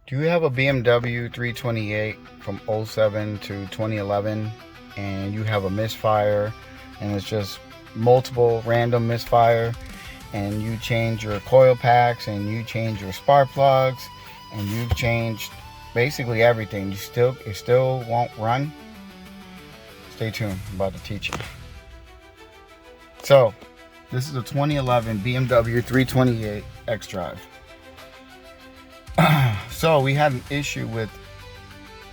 Do you have a BMW 328 from '07 to 2011 and you have a misfire and it's just multiple random misfire and you change your coil packs and you change your spark plugs and you've changed basically everything, it still won't run? Stay tuned, I'm about to teach you. So this is a 2011 BMW 328 xDrive. So we had an issue with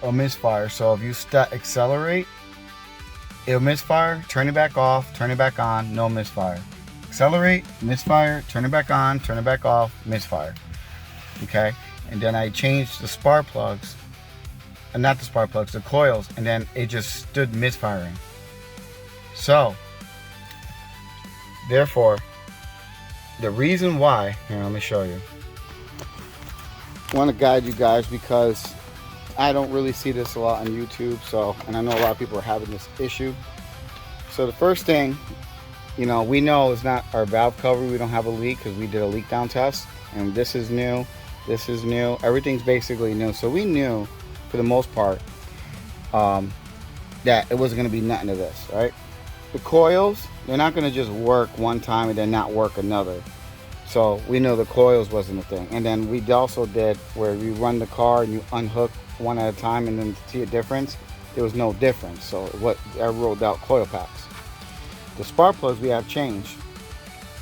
a misfire. So if you accelerate, it'll misfire, turn it back off, turn it back on, no misfire. Accelerate, misfire, turn it back on, turn it back off, misfire. Okay, and then I changed the spark plugs, and not the spark plugs, the coils, and then it just stood misfiring. So therefore, the reason why, here, let me show you. I want to guide you guys because I don't really see this a lot on YouTube, and I know a lot of people are having this issue. So the first thing, we know is not our valve cover. We don't have a leak because we did a leak down test, and this is new, everything's basically new. So we knew for the most part that it wasn't going to be nothing to this, right? The coils, they're not going to just work one time and then not work another. So we know the coils wasn't a thing. And then we also did where you run the car and you unhook one at a time and then see a difference. There was no difference. So I rolled out coil packs. The spark plugs we have changed.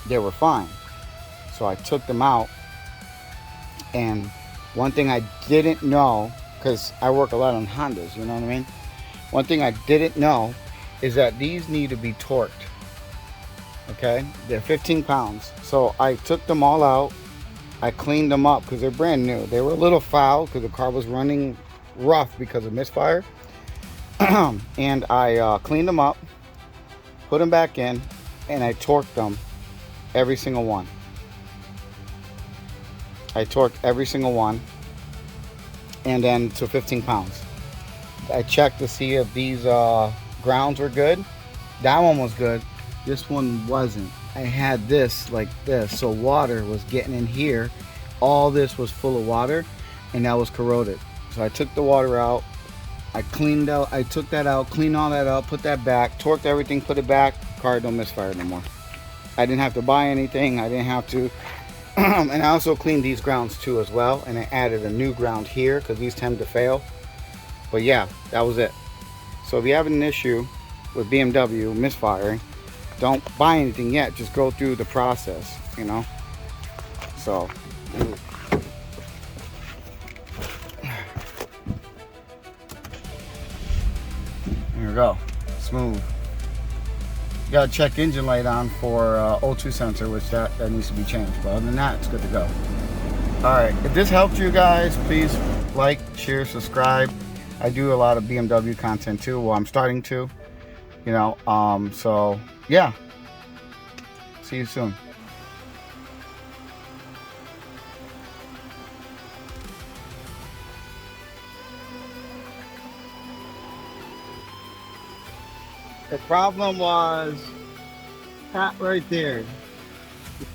They were fine. So I took them out. And one thing I didn't know, because I work a lot on Hondas, you know what I mean? One thing I didn't know is that these need to be torqued. Okay, they're 15 pounds. So I took them all out. I cleaned them up because they're brand new. They were a little foul because the car was running rough because of misfire. And I cleaned them up, put them back in, and I torqued them, every single one. I torqued every single one, and then to 15 pounds. I checked to see if these grounds were good. That one was good. This one wasn't. I had this like this, so water was getting in here. All this was full of water, and that was corroded. So I took the water out. I took that out, cleaned all that out, put that back, torqued everything, put it back. Car don't misfire no more. I didn't have to buy anything. I didn't have to. And I also cleaned these grounds too as well, and I added a new ground here because these tend to fail. But yeah, that was it. So if you have an issue with BMW misfiring, don't buy anything yet, just go through the process, so here we go, smooth. You gotta check engine light on for O2 sensor, which that needs to be changed, but other than that, it's good to go. All right, if this helped you guys, please like, share, subscribe. I do a lot of BMW content too. Well, I'm starting to, so yeah, see you soon. The problem was that right there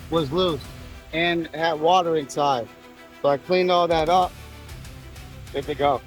was loose and had water inside. So I cleaned all that up. Good to go.